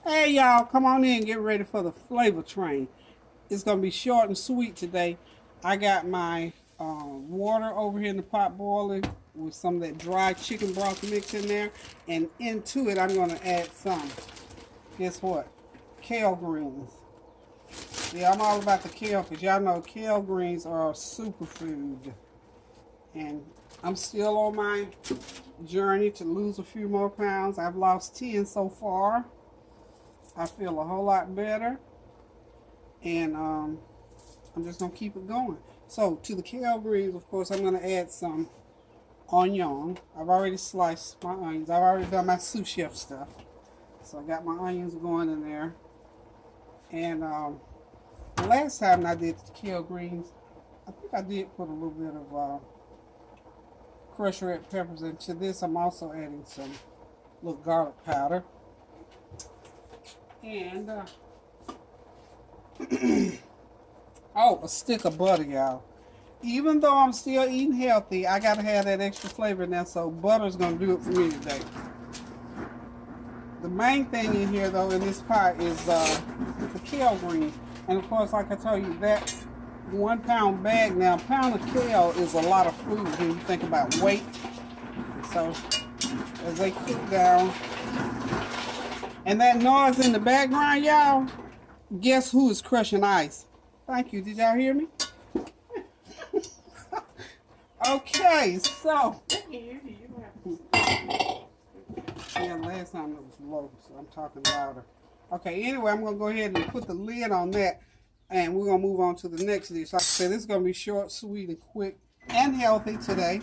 Hey y'all, come on in and get ready for the flavor train. It's gonna be short and sweet today. I got my water over here in the pot boiling with some of that dry chicken broth mix in there, and into it I'm gonna add some. Guess what? Kale greens. Yeah, I'm all about the kale because y'all know kale greens are a superfood, and I'm still on my journey to lose a few more pounds. I've lost 10 so far. I feel a whole lot better, and I'm just gonna keep it going. So to the kale greens, of course, I'm gonna add some onion. I've already sliced my onions. I've already done my sous chef stuff, so I got my onions going in there. And the last time I did the kale greens, I think I did put a little bit of crushed red peppers into this. I'm also adding some little garlic powder and oh, a stick of butter, y'all. Even though I'm still eating healthy, I gotta have that extra flavor in there, so butter's gonna do it for me today. The main thing in here, though, in this pot is the kale green. And of course, like I told you, that 1 pound bag now, a pound of kale is a lot of food when you think about weight. So as they cook down, and that noise in the background, y'all, guess who is crushing ice? Thank you. Did y'all hear me? Okay, so. Yeah, last time it was low, so I'm talking louder. Okay, anyway, I'm going to go ahead and put the lid on that, and we're going to move on to the next dish. Like I said, this is going to be short, sweet, and quick, and healthy today.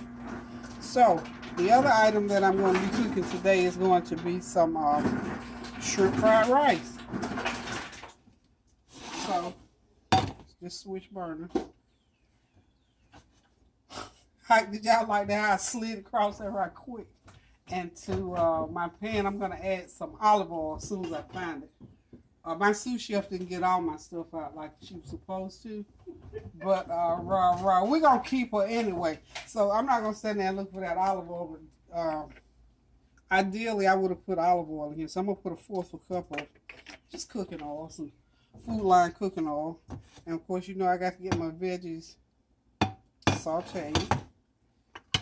So, the other item that I'm going to be cooking today is going to be some shrimp fried rice. So, just switch burner. Did y'all like that how I slid across that right quick? And to my pan, I'm going to add some olive oil as soon as I find it. My sous chef didn't get all my stuff out like she was supposed to. But we're going to keep her anyway. So I'm not going to stand there and look for that olive oil. But ideally, I would have put olive oil in here. So I'm going to put a fourth of a cup of just cooking oil, some Food Line cooking oil. And of course, you know I got to get my veggies sauteed.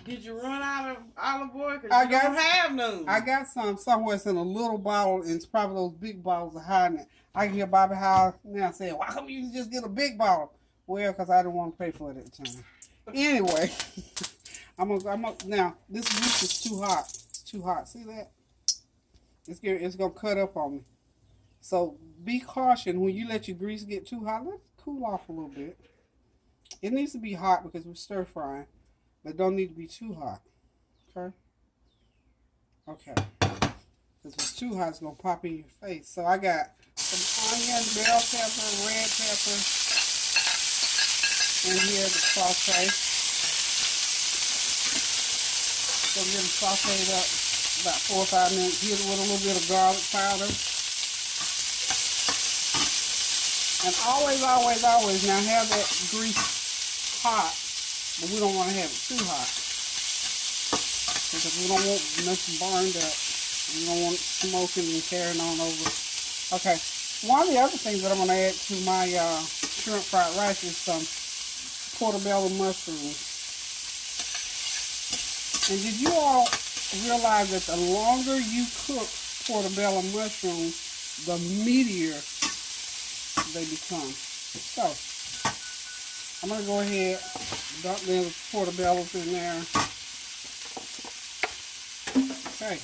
Did you run out of olive oil? Because you don't have none. I got some somewhere. It's in a little bottle, and it's probably those big bottles are hiding it. I can hear Bobby Howe now saying, why come you just get a big bottle? Well, because I didn't want to pay for it at the time. Anyway, now, this grease is too hot. It's too hot. See that? It's going to cut up on me. So be cautious when you let your grease get too hot. Let it cool off a little bit. It needs to be hot because we're stir frying. But don't need to be too hot. Okay? Okay. Because if it's too hot, it's going to pop in your face. So I got some onion, bell pepper, red pepper in here to saute. So get them sauteed up about 4 or 5 minutes. Hit it with a little bit of garlic powder. And always, now have that grease hot. But we don't want to have it too hot because we don't want nothing burned up. We don't want it smoking and carrying on over. Okay, one of the other things that I'm going to add to my shrimp fried rice is some portobello mushrooms. And did you all realize that the longer you cook portobello mushrooms, the meatier they become? So, I'm going to go ahead and dump the portobellos in there. Okay.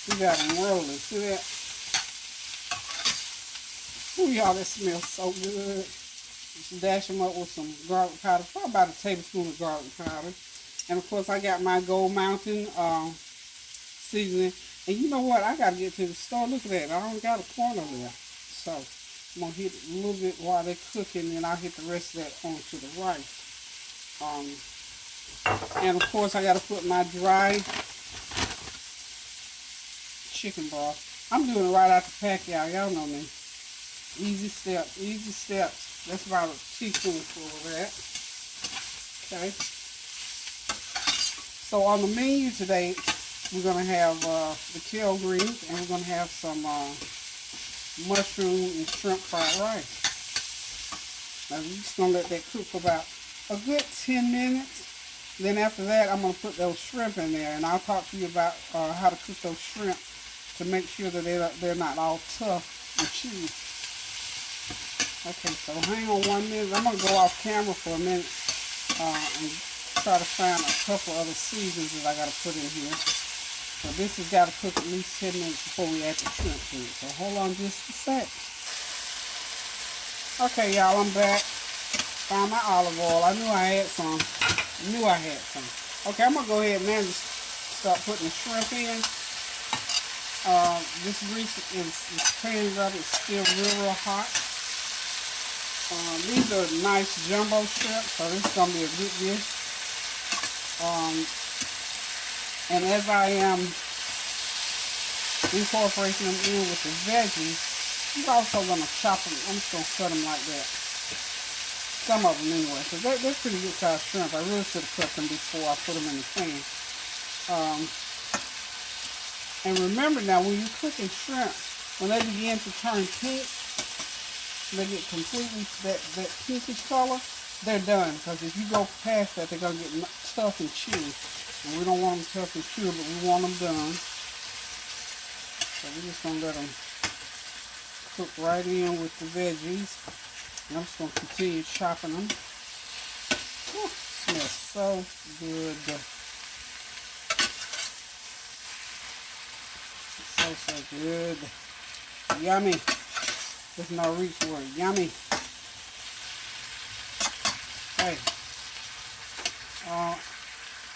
We got them rolling. See that? Ooh, y'all, that smells so good. Just dash them up with some garlic powder. Probably about a tablespoon of garlic powder. And, of course, I got my Gold Mountain seasoning. And you know what? I got to get to the store. Look at that. I only got a corner there. So I'm going to hit a little bit while they're cooking, and I'll hit the rest of that onto the rice. And, of course, I got to put my dry chicken broth. I'm doing it right out the pack, y'all. Y'all know me. Easy steps. That's about a teaspoonful of that. Okay. So on the menu today, We're going to have the kale greens, and we're going to have some mushroom and shrimp fried rice. Now we're just going to let that cook for about a good 10 minutes. Then after that, I'm going to put those shrimp in there, and I'll talk to you about how to cook those shrimp to make sure that they're not all tough and chewy. Okay, so hang on 1 minute. I'm going to go off camera for a minute and try to find a couple other seasons that I got to put in here. So this has got to cook at least 10 minutes before we add the shrimp to it. So hold on just a sec. Okay, y'all, I'm back. Found my olive oil. I knew I had some. Okay, I'm going to go ahead now and just start putting the shrimp in. This grease is cleaned up. It's still real hot. These are nice jumbo shrimp, so this is going to be a good dish. And as I am incorporating them in with the veggies, I'm also going to chop them. I'm just going to cut them like that. Some of them anyway, because they're pretty good sized shrimp. I really should have cut them before I put them in the pan. And remember now, when you're cooking shrimp, when they begin to turn pink, they get completely that pinkish color, they're done. Because if you go past that, they're going to get tough and chewy. And we don't want them tough and chewy, but we want them done. So we're just going to let them cook right in with the veggies. And I'm just going to continue chopping them. Whew, smells so good. So good. Yummy. There's no reach word. Yummy. Hey.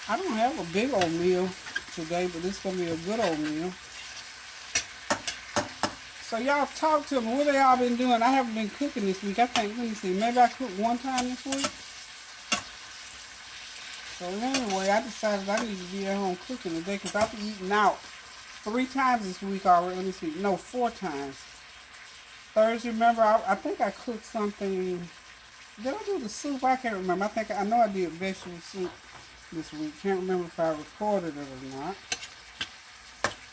I don't have a big old meal today, but this is going to be a good old meal. So y'all talk to me. What have y'all been doing? I haven't been cooking this week. I think, let me see, maybe I cooked one time this week. So anyway, I decided I need to be at home cooking today because I've been eating out 3 times this week already. Let me see. No, 4 times. Thursday, remember, I think I cooked something. Did I do the soup? I can't remember. I know I did vegetable soup this week. Can't remember if I recorded it or not.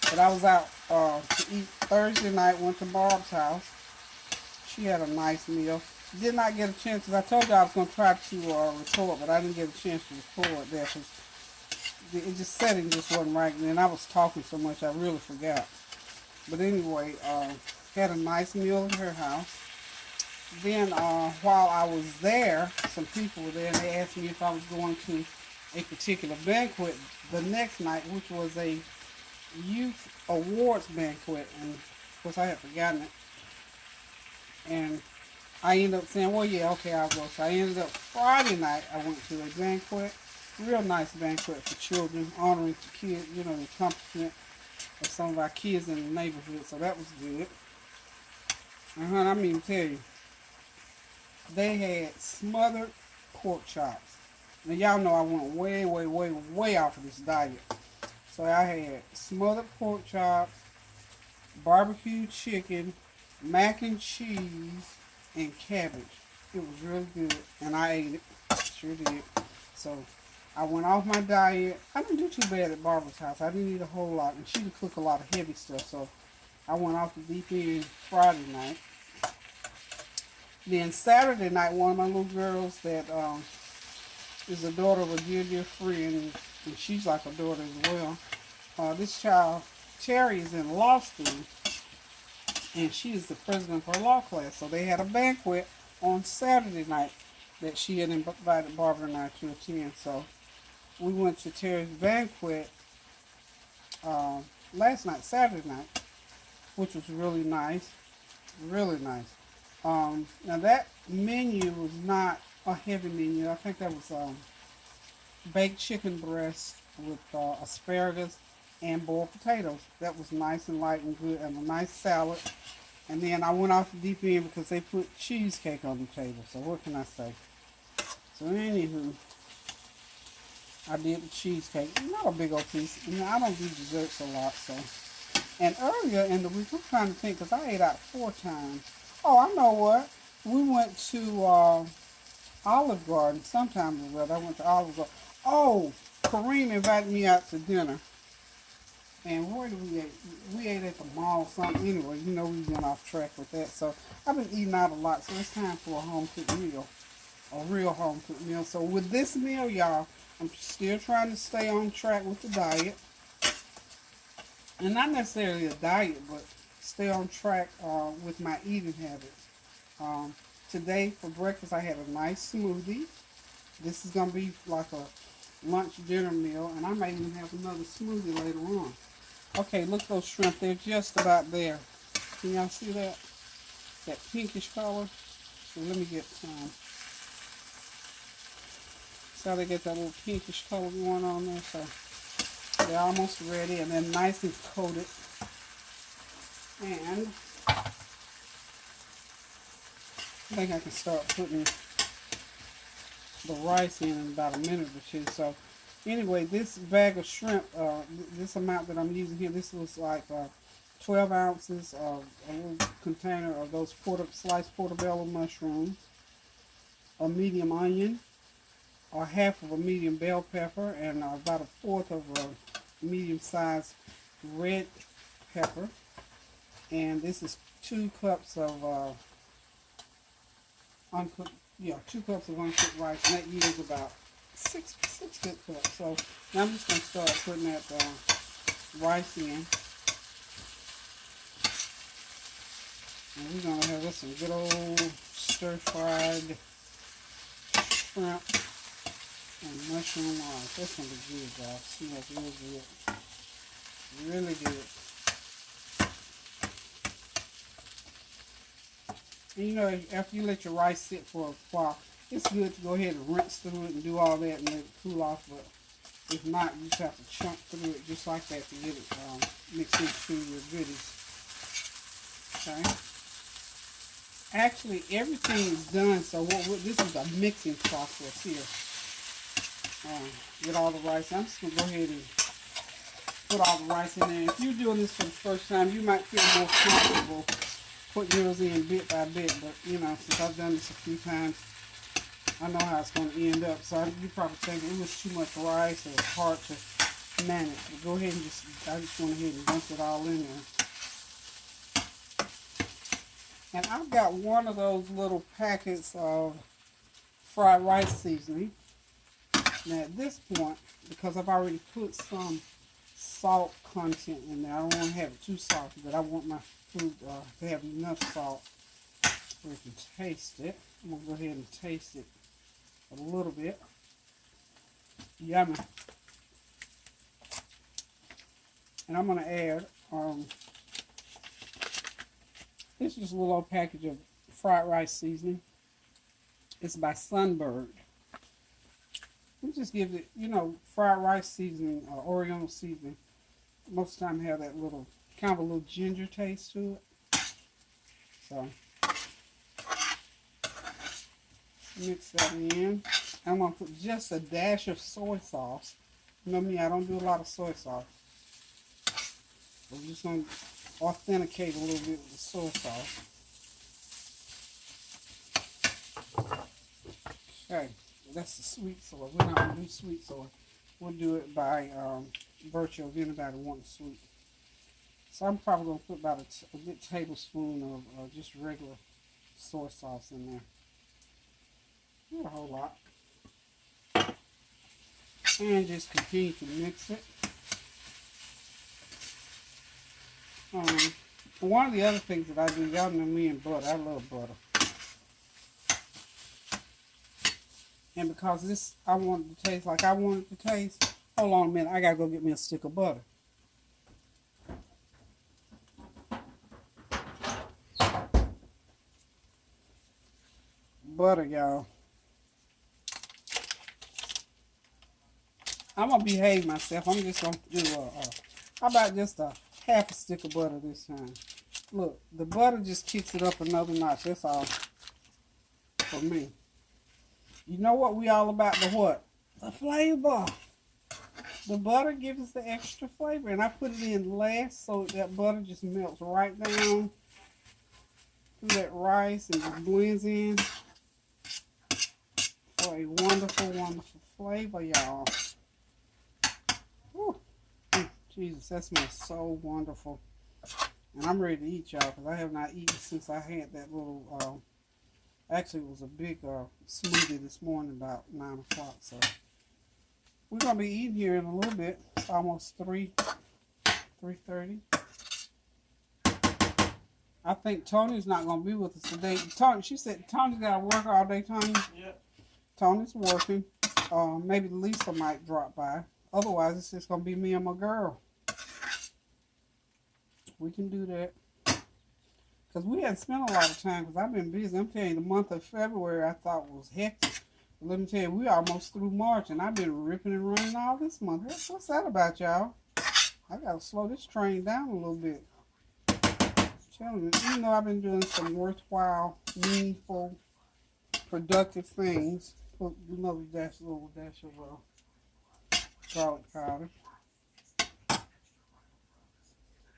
But I was out to eat Thursday night. Went to Barb's house. She had a nice meal. Did not get a chance, because I told you I was going to try to record, but I didn't get a chance to record there because it just setting just wasn't right. And then I was talking so much I really forgot. But anyway, had a nice meal at her house. Then while I was there, some people were there, and they asked me if I was going to a particular banquet the next night, which was a youth awards banquet, and of course I had forgotten it. And I ended up saying, well, yeah, okay, I'll go. So I ended up Friday night, I went to a banquet, real nice banquet for children, honoring the kids, you know, the accomplishment of some of our kids in the neighborhood. So that was good. And honey, I mean to tell you, they had smothered pork chops. Now y'all know I went way off of this diet. So I had smothered pork chops, barbecue chicken, mac and cheese, and cabbage. It was really good, and I ate it. Sure did. So I went off my diet. I didn't do too bad at Barbara's house. I didn't eat a whole lot, and she would cook a lot of heavy stuff. So I went off the deep end Friday night. Then Saturday night, one of my little girls that is the daughter of a dear friend, and she's like a daughter as well. This child, Terry, is in law school, and she is the president of her law class. So they had a banquet on Saturday night that she had invited Barbara and I to attend. So we went to Terry's banquet last night, Saturday night, which was really nice. Really nice. Now that menu was not a heavy menu. I think that was baked chicken breast with asparagus and boiled potatoes. That was nice and light and good, and a nice salad. And then I went off the deep end because they put cheesecake on the table. So what can I say? So anywho, I did the cheesecake. Not a big old piece. And I don't do desserts a lot, so. And earlier in the week, I'm trying to think, because I ate out 4 times. Oh, I know what. We went to Olive Garden sometime or other. I went to Olive Garden. Oh, Kareem invited me out to dinner. And where did we ate? We ate at the mall something. Anyway, you know we went off track with that. So I've been eating out a lot. So it's time for a home cooked meal. A real home cooked meal. So with this meal, y'all, I'm still trying to stay on track with the diet. And not necessarily a diet, but stay on track with my eating habits. Today for breakfast, I had a nice smoothie. This is going to be like a lunch dinner meal, and I might even have another smoothie later on. Okay, look, those shrimp, they're just about there. Can y'all see that? That pinkish color. So let me get some. So they get that little pinkish color going on there. So they're almost ready, and they're nice and coated. And I think I can start putting the rice in about a minute or two. So anyway, this bag of shrimp, this amount that I'm using here, this was like 12 ounces of a little container of those sliced portobello mushrooms, a medium onion, or half of a medium bell pepper, and about a fourth of a medium-sized red pepper. And this is 2 cups of uncooked, 2 cups of uncooked rice, and that yields about six good cups. So now I'm just going to start putting that rice in. And we're going to have some good old stir-fried shrimp and mushroom rice. That's going to be good, y'all. Smells real good. Really good. And you know, after you let your rice sit for a while, it's good to go ahead and rinse through it and do all that and let it cool off. But if not, you just have to chunk through it just like that to get it mixed into your goodies. Okay. Actually, everything is done. So this is a mixing process here. With all the rice, I'm just gonna go ahead and put all the rice in there. If you're doing this for the first time, you might feel more comfortable putting yours in bit by bit, but you know, since I've done this a few times, I know how it's going to end up. So you probably think it was too much rice or it's hard to manage. But go ahead and I just went ahead and dumped it all in there. And I've got one of those little packets of fried rice seasoning. Now at this point, because I've already put some salt content in there, I don't want to have it too salty, but I want my food to have enough salt so we can taste it. I'm going to go ahead and taste it a little bit. Yummy. And I'm going to add, this is just a little old package of fried rice seasoning. It's by Sunbird. It just gives it, you know, fried rice seasoning, Oriental seasoning. Most of the time have that little, kind of a little ginger taste to it. So, mix that in. I'm going to put just a dash of soy sauce. You know me, I don't do a lot of soy sauce. We're just going to authenticate a little bit with the soy sauce. Okay, that's the sweet soy. We're not going to do sweet soy. We'll do it by virtue of anybody wanting sweet. So I'm probably going to put about a good tablespoon of just regular soy sauce in there. Not a whole lot. And just continue to mix it. One of the other things that I do, y'all know me and butter. I love butter. And because this, I want it to taste like I want it to taste. Hold on a minute. I got to go get me a stick of butter. Butter, y'all. I'm going to behave myself. I'm just going to do how about just a half a stick of butter this time. Look, the butter just kicks it up another notch. That's all for me. You know what we all about? The what? The flavor. The butter gives us the extra flavor. And I put it in last so that butter just melts right down through that rice and just blends in for a wonderful, wonderful flavor, y'all. Jesus, that smells so wonderful. And I'm ready to eat, y'all, because I have not eaten since I had that little, actually it was a big smoothie this morning about 9 o'clock. So we're going to be eating here in a little bit. It's almost 3:30. I think Tony's not going to be with us today. Tony, she said Tony's got to work all day, Tony. Yep. Tony's working. Maybe Lisa might drop by. Otherwise, it's just going to be me and my girl. We can do that. Because we hadn't spent a lot of time because I've been busy. I'm telling you, the month of February I thought was hectic. But let me tell you, we almost through March and I've been ripping and running all this month. What's that about, y'all? I got to slow this train down a little bit. Telling you, even though I've been doing some worthwhile, meaningful, productive things, put another little dash of garlic powder.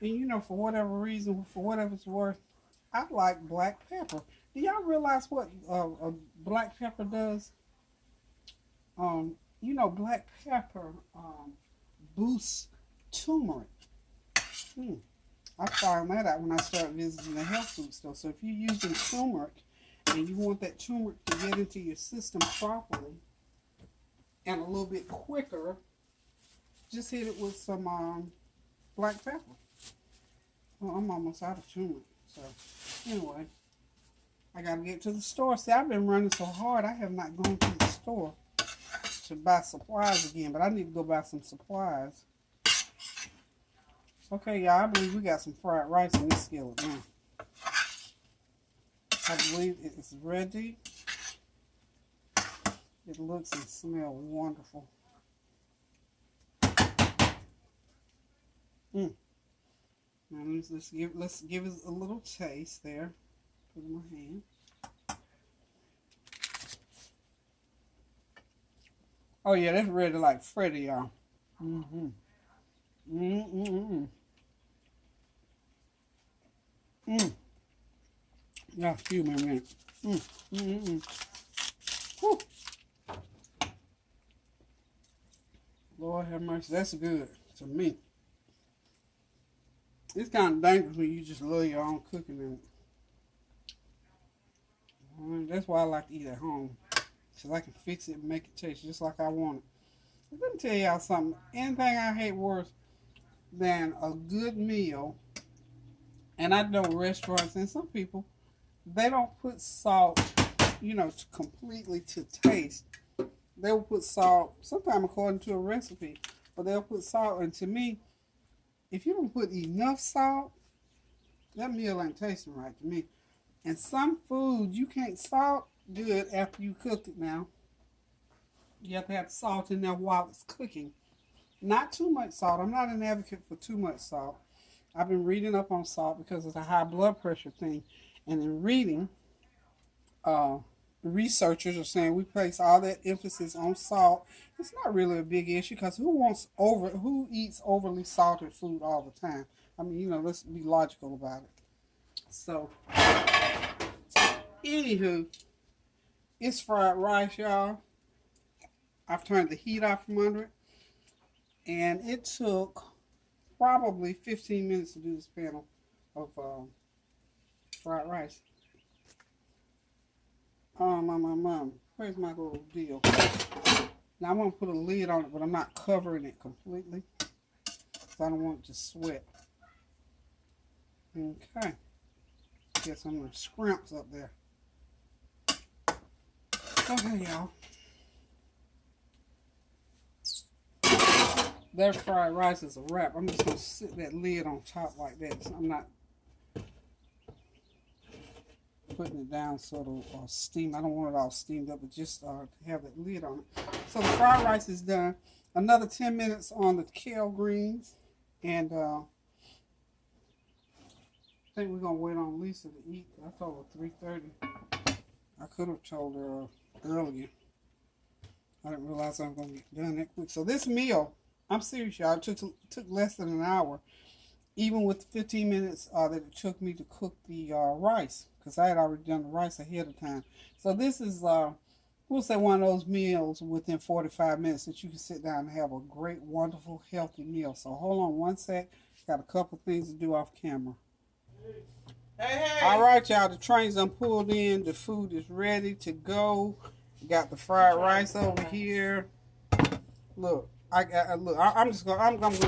And you know, for whatever reason, for whatever it's worth, I like black pepper. Do y'all realize what a black pepper does? You know, black pepper boosts turmeric. I found that out when I started visiting the health food store. So if you're using turmeric and you want that turmeric to get into your system properly and a little bit quicker, just hit it with some black pepper. Well, I'm almost out of turmeric. So anyway, I got to get to the store. See, I've been running so hard, I have not gone to the store to buy supplies again, but I need to go buy some supplies. Okay, y'all, I believe we got some fried rice in this skillet now. I believe it is ready. It looks and smells wonderful. Now let's give it a little taste there. Put it in my hand. Oh yeah, that's ready like Freddy, y'all. Yeah, excuse me a minute. Whew. Lord have mercy, that's good to me. It's kind of dangerous when you just love your own cooking in it. That's why I like to eat at home. Because I can fix it and make it taste just like I want it. Let me tell y'all something. Anything I hate worse than a good meal, and I know restaurants and some people, they don't put salt, you know, completely to taste. They'll put salt, sometimes according to a recipe, but they'll put salt. And to me, if you don't put enough salt, that meal ain't tasting right to me. And some food, you can't salt good after you cook it now. You have to have salt in there while it's cooking. Not too much salt. I'm not an advocate for too much salt. I've been reading up on salt because it's a high blood pressure thing. And in reading, researchers are saying we place all that emphasis on salt. It's not really a big issue because who eats overly salted food all the time? I mean, you know, let's be logical about it. So, anywho, it's fried rice, y'all. I've turned the heat off from under it. And it took probably 15 minutes to do this panel of fried rice. Mom, where's my little deal? Now I'm going to put a lid on it, but I'm not covering it completely. Because I don't want it to sweat. Okay. Get some of the scrimps up there. Okay, y'all. That fried rice is a wrap. I'm just going to sit that lid on top like that. So I'm not putting it down so it'll steam. I don't want it all steamed up, but just have that lid on it. So the fried rice is done. Another 10 minutes on the kale greens. And I think we're going to wait on Lisa to eat. I told her 3:30. I could have told her earlier. I didn't realize I was going to get done that quick. So this meal, I'm serious, y'all, it took less than an hour. Even with the 15 minutes that it took me to cook the rice. Because I had already done the rice ahead of time. So this is we'll say one of those meals within 45 minutes that you can sit down and have a great, wonderful, healthy meal. So hold on one sec. Got a couple things to do off camera. Hey. All right, y'all. The train's done pulled in. The food is ready to go. Got the fried rice over here. Look, I'm gonna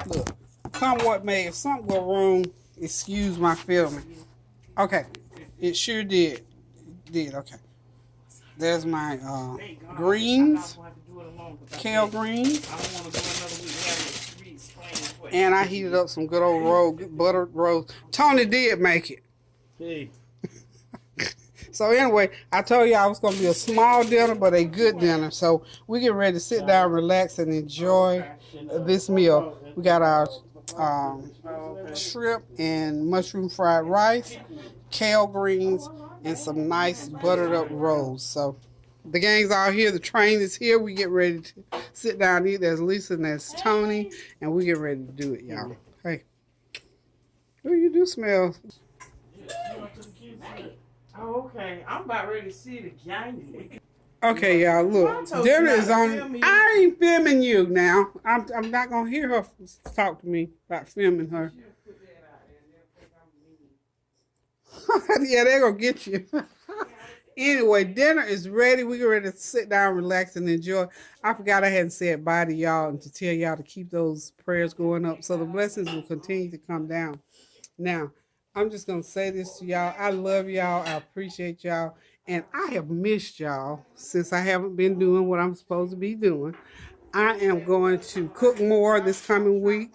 look. Come what may. If something go wrong, excuse my filming. Okay, it sure did. It did. Okay. There's my greens, kale greens. And I heated up some good old buttered roast. Tony did make it. Hey. So anyway, I told you I was going to be a small dinner, but a good dinner. So we get ready to sit down, relax, and enjoy this meal. We got our shrimp and mushroom fried rice, kale greens, and some nice buttered up rolls. So the gang's all here. The train is here. We get ready to sit down and eat. There's Lisa and there's Tony, and we get ready to do it, y'all. Hey. Oh, you do smell. Oh, okay. I'm about ready to see the game. Okay, y'all, look. Dinner is on. I ain't filming you now. I'm not going to hear her talk to me about filming her. Yeah, they're going to get you. Anyway, dinner is ready. We get ready to sit down, relax, and enjoy. I forgot I hadn't said bye to y'all and to tell y'all to keep those prayers going up so the blessings will continue to come down. Now, I'm just going to say this to y'all. I love y'all. I appreciate y'all. And I have missed y'all since I haven't been doing what I'm supposed to be doing. I am going to cook more this coming week.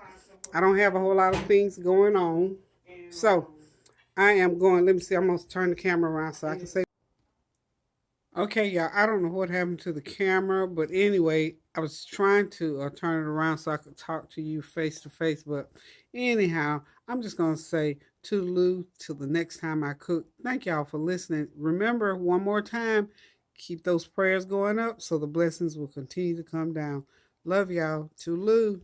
I don't have a whole lot of things going on. So, I am going, let me see, I'm going to turn the camera around so I can say. Okay, y'all, I don't know what happened to the camera, but anyway, I was trying to turn it around so I could talk to you face to face, but anyhow, I'm just going to say toodaloo till the next time I cook. Thank y'all for listening. Remember, one more time, keep those prayers going up so the blessings will continue to come down. Love y'all. Toodaloo.